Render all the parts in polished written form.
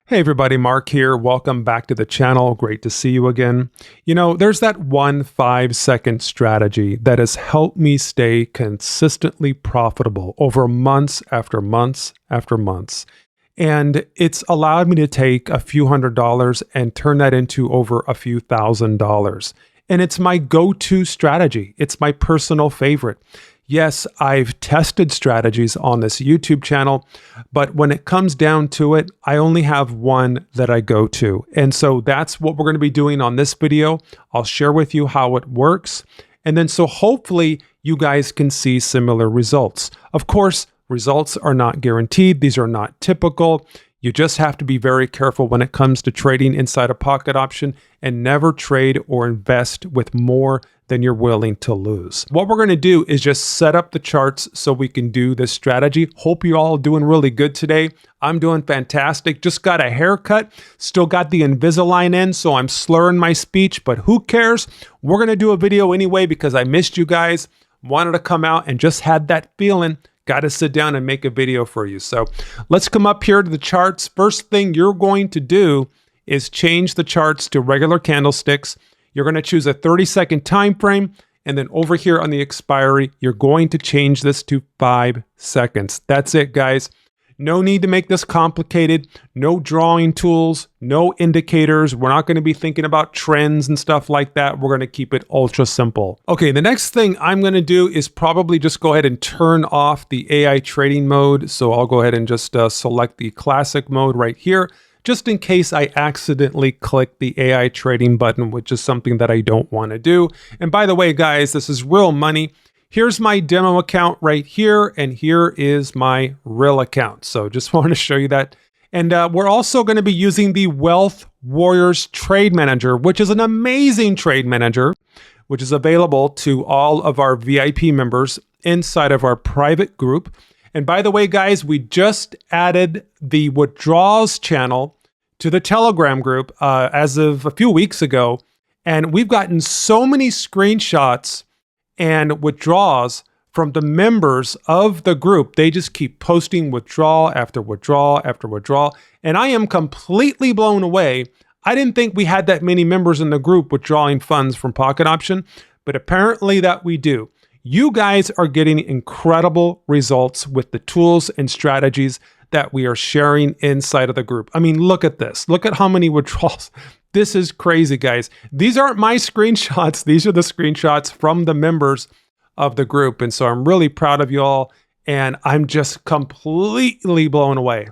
Hey everybody, Mark here. Welcome back to the channel. Great to see you again. You know, there's that one 5-second strategy that has helped me stay consistently profitable over months after months after months. And it's allowed me to take a few $100s and turn that into over a few $1,000s. And it's my go-to strategy. It's my personal favorite. Yes, I've tested strategies on this YouTube channel, but when it comes down to it, I only have one that I go to. And so that's what we're going to be doing on this video. I'll share with you how it works. And then so hopefully you guys can see similar results. Of course, results are not guaranteed. These are not typical. You just have to be very careful when it comes to trading inside a pocket option and never trade or invest with more than you're willing to lose. What we're going to do is just set up the charts so we can do this strategy. Hope you all doing really good today. I'm doing fantastic. Just got a haircut. Still got the Invisalign in, so I'm slurring my speech, but who cares? We're going to do a video anyway because I missed you guys. Wanted to come out and just had that feeling. Got to sit down and make a video for you. So let's come up here to the charts. First thing you're going to do is change the charts to regular candlesticks. You're going to choose a 30-second time frame, and then over here on the expiry, you're going to change this to 5 seconds. That's it, guys. No need to make this complicated. No drawing tools, no indicators. We're not going to be thinking about trends and stuff like that. We're going to keep it ultra simple. Okay, the next thing I'm going to do is probably just go ahead and turn off the AI trading mode. So I'll go ahead and just select the classic mode right here, just in case I accidentally click the AI trading button, which is something that I don't want to do. And by the way, guys, this is real money. Here's my demo account right here, and here is my real account. So just wanted to show you that. And we're also going to be using the Wealth Warriors Trade Manager, which is an amazing trade manager, which is available to all of our VIP members inside of our private group. And by the way, guys, we just added the withdrawals channel to the Telegram group as of a few weeks ago. And we've gotten so many screenshots and withdrawals from the members of the group. They just keep posting withdrawal after withdrawal after withdrawal. And I am completely blown away. I didn't think we had that many members in the group withdrawing funds from Pocket Option, but apparently that we do. You guys are getting incredible results with the tools and strategies that we are sharing inside of the group. I mean, look at this. Look at how many withdrawals. This is crazy, guys. These aren't my screenshots. These are the screenshots from the members of the group. And so I'm really proud of you all. And I'm just completely blown away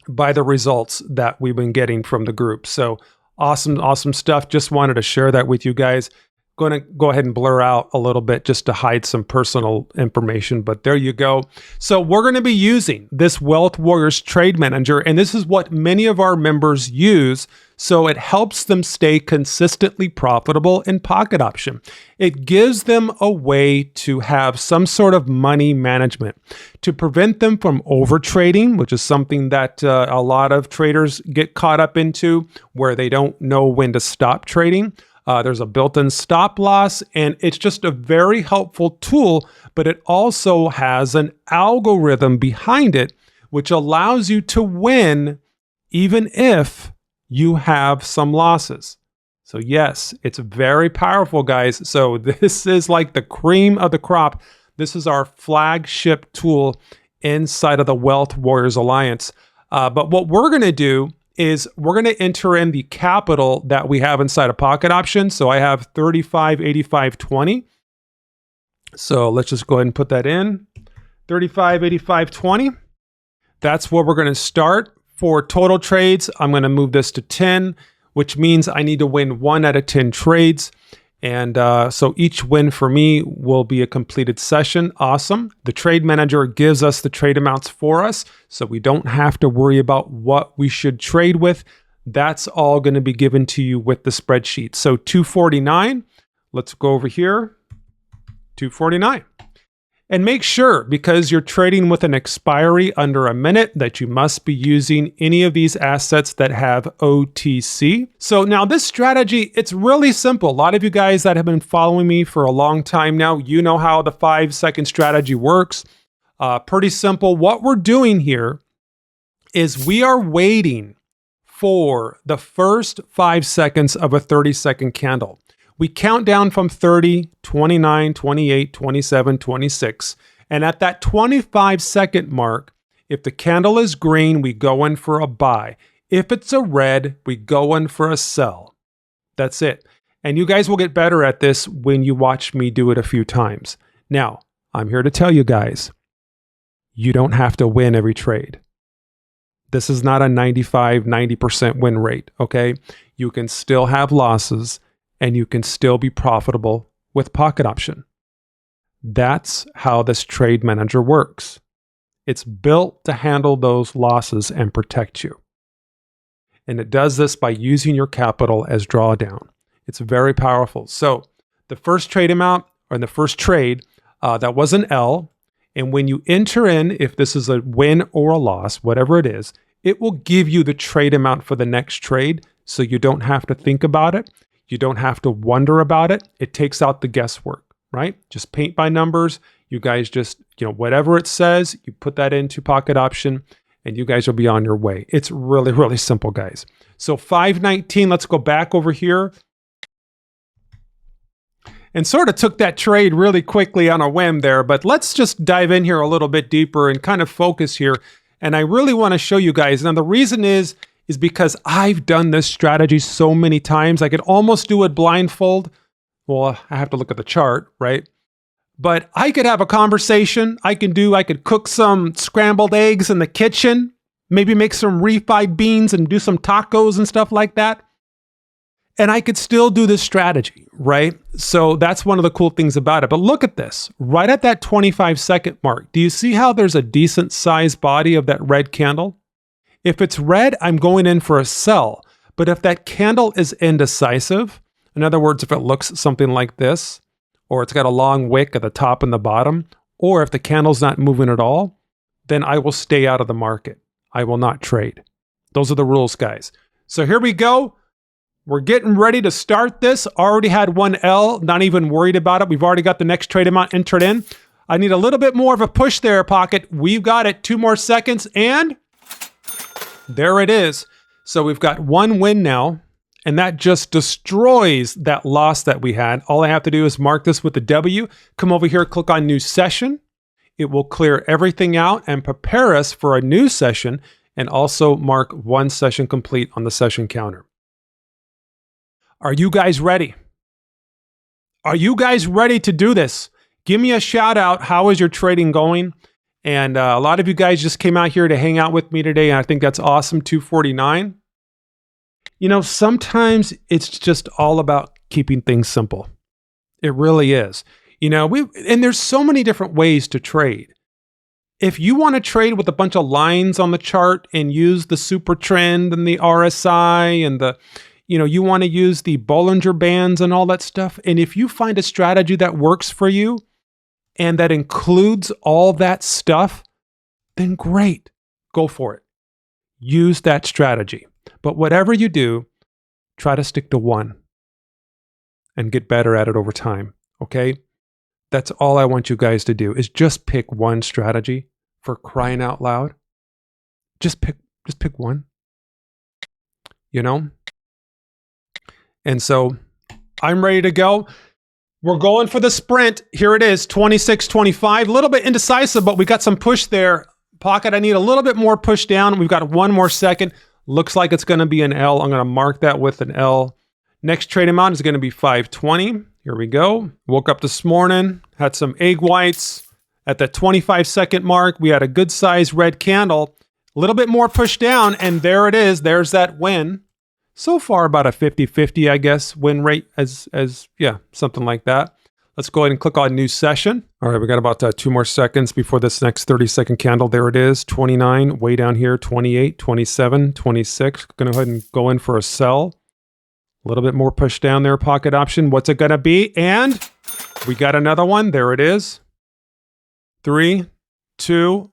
by the results that we've been getting from the group. So awesome, awesome stuff. Just wanted to share that with you guys. Going to go ahead and blur out a little bit just to hide some personal information, but there you go. So we're going to be using this Wealth Warriors Trade Manager, and this is what many of our members use, so it helps them stay consistently profitable in Pocket Option. It gives them a way to have some sort of money management to prevent them from over trading, which is something that a lot of traders get caught up into, where they don't know when to stop trading. There's a built-in stop loss, and it's just a very helpful tool, but it also has an algorithm behind it, which allows you to win even if you have some losses. So yes, it's very powerful, guys. So this is like the cream of the crop. This is our flagship tool inside of the Wealth Warriors Alliance. But what we're going to do is we're going to enter in the capital that we have inside a Pocket Option. So I have 35.8520. So let's just go ahead and put that in. 35.8520. That's where we're going to start. For total trades, I'm going to move this to 10, which means I need to win 1 out of 10 trades. And so each win for me will be a completed session. Awesome. The trade manager gives us the trade amounts for us, so we don't have to worry about what we should trade with. That's all going to be given to you with the spreadsheet. So 249, let's go over here, 249. And make sure, because you're trading with an expiry under a minute, that you must be using any of these assets that have OTC. So now this strategy, it's really simple. A lot of you guys that have been following me for a long time now, you know how the 5-second strategy works. Pretty simple. What we're doing here is we are waiting for the first 5 seconds of a 30-second candle. We count down from 30, 29, 28, 27, 26. And at that 25-second mark, if the candle is green, we go in for a buy. If it's a red, we go in for a sell. That's it. And you guys will get better at this when you watch me do it a few times. Now, I'm here to tell you guys, you don't have to win every trade. This is not a 95, 90% win rate, okay? You can still have losses and you can still be profitable with Pocket Option. That's how this trade manager works. It's built to handle those losses and protect you. And it does this by using your capital as drawdown. It's very powerful. So the first trade amount, or the first trade, that was an L. And when you enter in, if this is a win or a loss, whatever it is, it will give you the trade amount for the next trade. So you don't have to think about it. You don't have to wonder about it. It takes out the guesswork, right? Just paint by numbers. You guys just, whatever it says, you put that into Pocket Option and you guys will be on your way. It's really, really simple, guys. So 519, let's go back over here. And sort of took that trade really quickly on a whim there, but let's just dive in here a little bit deeper and kind of focus here. And I really want to show you guys. Now the reason is because I've done this strategy so many times. I could almost do it blindfold. Well, I have to look at the chart, right? But I could have a conversation. I could cook some scrambled eggs in the kitchen, maybe make some refried beans and do some tacos and stuff like that. And I could still do this strategy, right? So that's one of the cool things about it. But look at this, right at that 25-second mark. Do you see how there's a decent sized body of that red candle? If it's red, I'm going in for a sell. But if that candle is indecisive, in other words, if it looks something like this, or it's got a long wick at the top and the bottom, or if the candle's not moving at all, then I will stay out of the market. I will not trade. Those are the rules, guys. So here we go. We're getting ready to start this. Already had one L, not even worried about it. We've already got the next trade amount entered in. I need a little bit more of a push there, Pocket. We've got it. 2 more seconds, and there it is. So we've got one win now, and that just destroys that loss that we had. All I have to do is mark this with a W, come over here, click on New Session. It will clear everything out and prepare us for a new session, and also mark 1 session complete on the session counter. Are you guys ready? Are you guys ready to do this? Give me a shout out. How is your trading going? And a lot of you guys just came out here to hang out with me today, and I think that's awesome. 249. Sometimes it's just all about keeping things simple. It really is. And there's so many different ways to trade. If you want to trade with a bunch of lines on the chart and use the super trend and the RSI and you want to use the Bollinger Bands and all that stuff. And if you find a strategy that works for you and that includes all that stuff, then great, go for it. Use that strategy. But whatever you do, try to stick to one and get better at it over time, okay? That's all I want you guys to do is just pick one strategy, for crying out loud. Just pick one, And so I'm ready to go. We're going for the sprint. Here it is, 26-25. A little bit indecisive, but we got some push there. Pocket, I need a little bit more push down. We've got 1 more second. Looks like it's going to be an L. I'm going to mark that with an L. Next trade amount is going to be 520. Here we go. Woke up this morning, had some egg whites. At the 25-second mark, we had a good sized red candle. A little bit more push down, and there it is. There's that win. So far, about a 50-50, I guess, win rate as something like that. Let's go ahead and click on New Session. All right, we got about 2 more seconds before this next 30-second candle. There it is, 29, way down here, 28, 27, 26. Going to go ahead and go in for a sell. A little bit more push down there, Pocket Option. What's it going to be? And we got another one. There it is. 3, 2,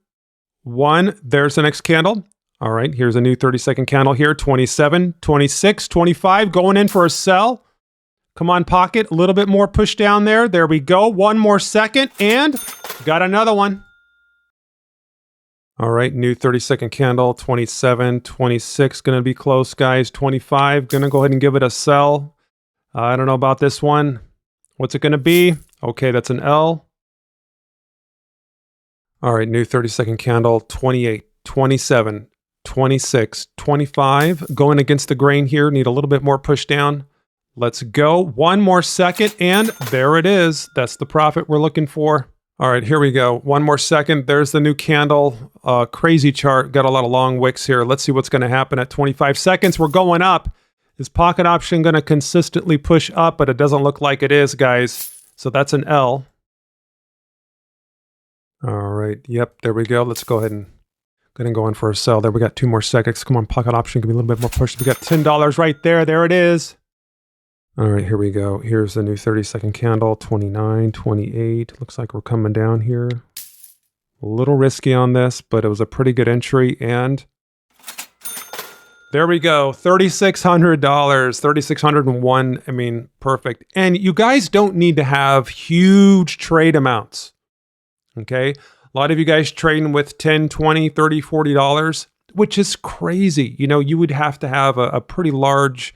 1. There's the next candle. All right, here's a new 30-second candle here, 27, 26, 25, going in for a sell. Come on, Pocket, a little bit more push down there. There we go, 1 more second, and got another one. All right, new 30-second candle, 27, 26, going to be close, guys. 25, going to go ahead and give it a sell. I don't know about this one. What's it going to be? Okay, that's an L. All right, new 30-second candle, 28, 27, 26, 25. Going against the grain here. Need a little bit more push down. Let's go. One more second, and there it is. That's the profit we're looking for. All right, here we go. One more second. There's the new candle. Crazy chart. Got a lot of long wicks here. Let's see what's going to happen at 25 seconds. We're going up. Is pocket option going to consistently push up? But it doesn't look like it is, guys. So that's an L. All right. Yep, there we go. Let's go ahead and go in for a sell. There we got 2 more seconds. Come on, pocket option. Give me a little bit more push. We got $10 right there. There it is. All right, here we go. Here's the new 30-second candle, 29, 28. Looks like we're coming down here. A little risky on this, but it was a pretty good entry. And there we go, $3,600, $3,601. I mean, perfect. And you guys don't need to have huge trade amounts, okay? A lot of you guys trading with $10, $20, $30, $40, which is crazy. You know, you would have to have a pretty large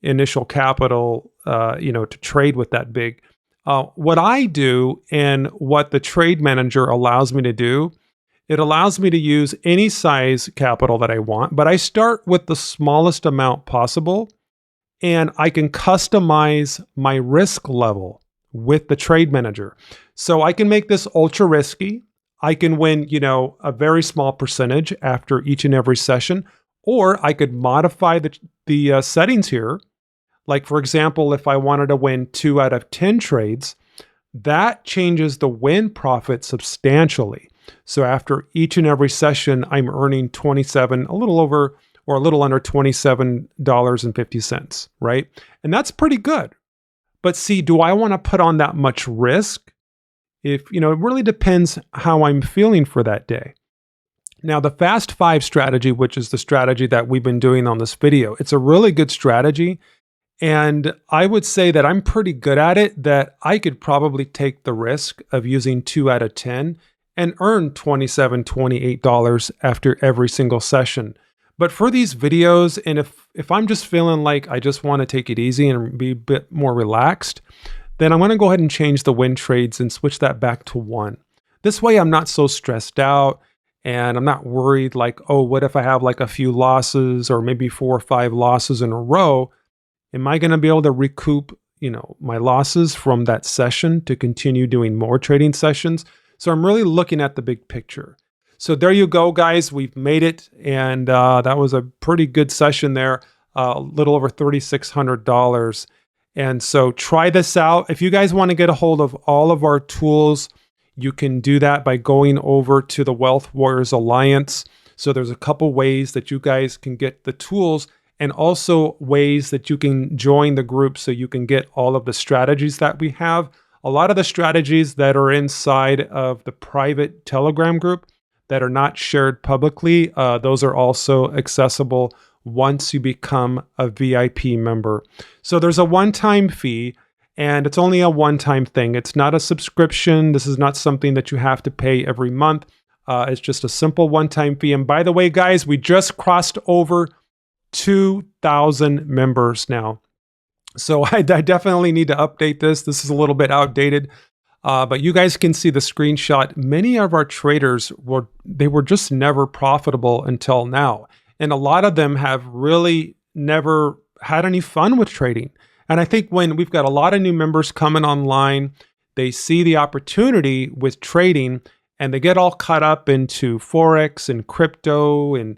initial capital, to trade with that big. What I do and what the trade manager allows me to do, it allows me to use any size capital that I want, but I start with the smallest amount possible, and I can customize my risk level with the trade manager. So I can make this ultra risky. I can win, a very small percentage after each and every session, or I could modify the settings here. Like, for example, if I wanted to win 2 out of 10 trades, that changes the win profit substantially. So after each and every session, I'm earning a little over or a little under $27.50, right? And that's pretty good. But see, do I want to put on that much risk? It really depends how I'm feeling for that day. Now, the Fast 5 strategy, which is the strategy that we've been doing on this video, it's a really good strategy. And I would say that I'm pretty good at it, that I could probably take the risk of using 2 out of 10 and earn $27, $28 after every single session. But for these videos, and if I'm just feeling like I just want to take it easy and be a bit more relaxed, then I'm going to go ahead and change the win trades and switch that back to 1. This way I'm not so stressed out and I'm not worried like, oh, what if I have like a few losses or maybe 4 or 5 losses in a row? Am I going to be able to recoup, my losses from that session to continue doing more trading sessions? So I'm really looking at the big picture. So there you go, guys. We've made it. And that was a pretty good session there, a little over $3,600. And so try this out. If you guys want to get a hold of all of our tools, you can do that by going over to the Wealth Warriors Alliance. So there's a couple ways that you guys can get the tools, and also ways that you can join the group so you can get all of the strategies that we have. A lot of the strategies that are inside of the private Telegram group that are not shared publicly, those are also accessible once you become a VIP member. So there's a one-time fee, and it's only a one-time thing. It's not a subscription. This is not something that you have to pay every month. It's just a simple one-time fee. And by the way, guys, we just crossed over 2,000 members now. So I definitely need to update this. This is a little bit outdated, but you guys can see the screenshot. Many of our traders were just never profitable until now. And a lot of them have really never had any fun with trading. And I think when we've got a lot of new members coming online, they see the opportunity with trading and they get all caught up into Forex and crypto and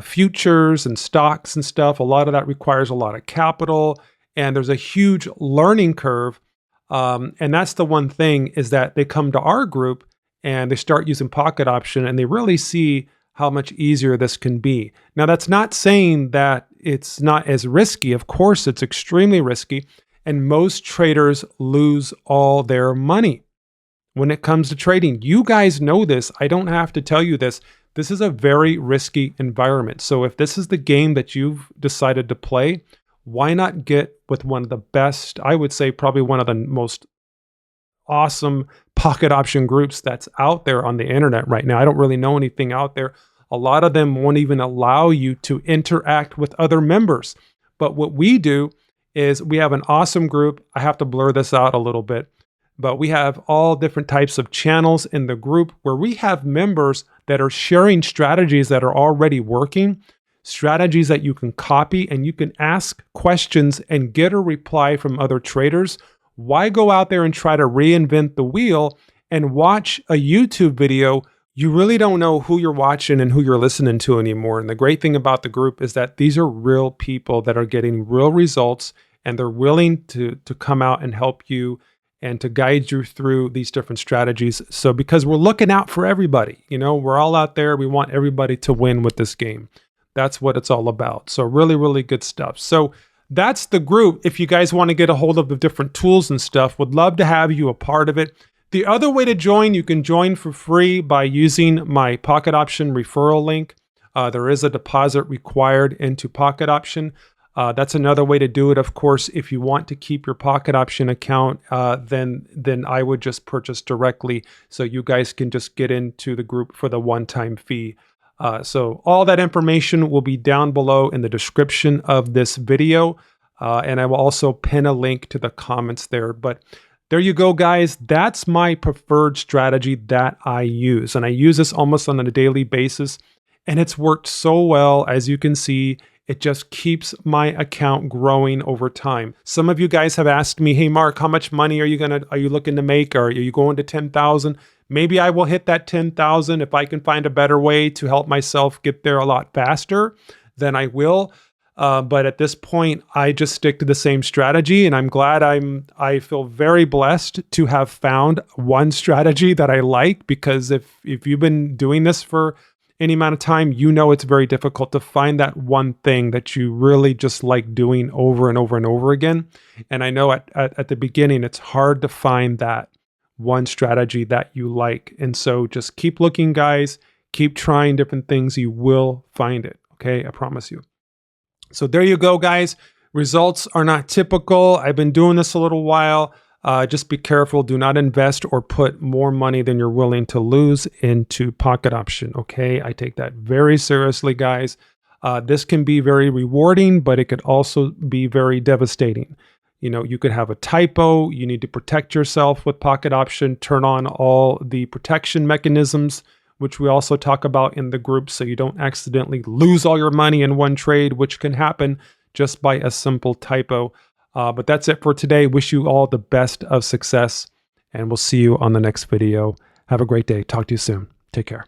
futures and stocks and stuff. A lot of that requires a lot of capital, and there's a huge learning curve. And that's the one thing, is that they come to our group and they start using Pocket Option and they really see how much easier this can be. Now, that's not saying that it's not as risky. Of course, it's extremely risky, and most traders lose all their money when it comes to trading. You guys know this. I don't have to tell you this. This is a very risky environment. So if this is the game that you've decided to play, why not get with one of the best, I would say probably one of the most awesome pocket option groups that's out there on the internet right now. I don't really know anything out there. A lot of them won't even allow you to interact with other members. But what we do is we have an awesome group. I have to blur this out a little bit, but we have all different types of channels in the group where we have members that are sharing strategies that are already working, strategies that you can copy, and you can ask questions and get a reply from other traders. Why go out there and try to reinvent the wheel and watch a YouTube video? You really don't know who you're watching and who you're listening to anymore. And the great thing about the group is that these are real people that are getting real results, and they're willing to come out and help you and to guide you through these different strategies. So because we're looking out for everybody, we're all out there. We want everybody to win with this game. That's what it's all about. So really, really good stuff. So that's the group. If you guys want to get a hold of the different tools and stuff, would love to have you a part of it. The other way to join, you can join for free by using my Pocket Option referral link. There is a deposit required into Pocket Option. That's another way to do it. Of course, if you want to keep your Pocket Option account, then I would just purchase directly so you guys can just get into the group for the one-time fee. So all that information will be down below in the description of this video. And I will also pin a link to the comments there. But there you go, guys. That's my preferred strategy that I use. And I use this almost on a daily basis. And it's worked so well. As you can see, it just keeps my account growing over time. Some of you guys have asked me, hey, Mark, how much money are you looking to make? Or are you going to 10,000? Maybe I will hit that 10,000 if I can find a better way to help myself get there a lot faster, then I will. But at this point, I just stick to the same strategy, and I'm glad I feel very blessed to have found one strategy that I like, because if you've been doing this for any amount of time, it's very difficult to find that one thing that you really just like doing over and over and over again. And I know at the beginning, it's hard to find that one strategy that you like. And so just keep looking, guys. Keep trying different things. You will find it. Okay, I promise you. So there you go, guys. Results are not typical. I've been doing this a little while. Just be careful. Do not invest or put more money than you're willing to lose into Pocket Option. Okay, I take that very seriously, guys. This can be very rewarding, but it could also be very devastating. You could have a typo. You need to protect yourself with Pocket Option. Turn on all the protection mechanisms, which we also talk about in the group, so you don't accidentally lose all your money in one trade, which can happen just by a simple typo. But that's it for today. Wish you all the best of success, and we'll see you on the next video. Have a great day. Talk to you soon. Take care.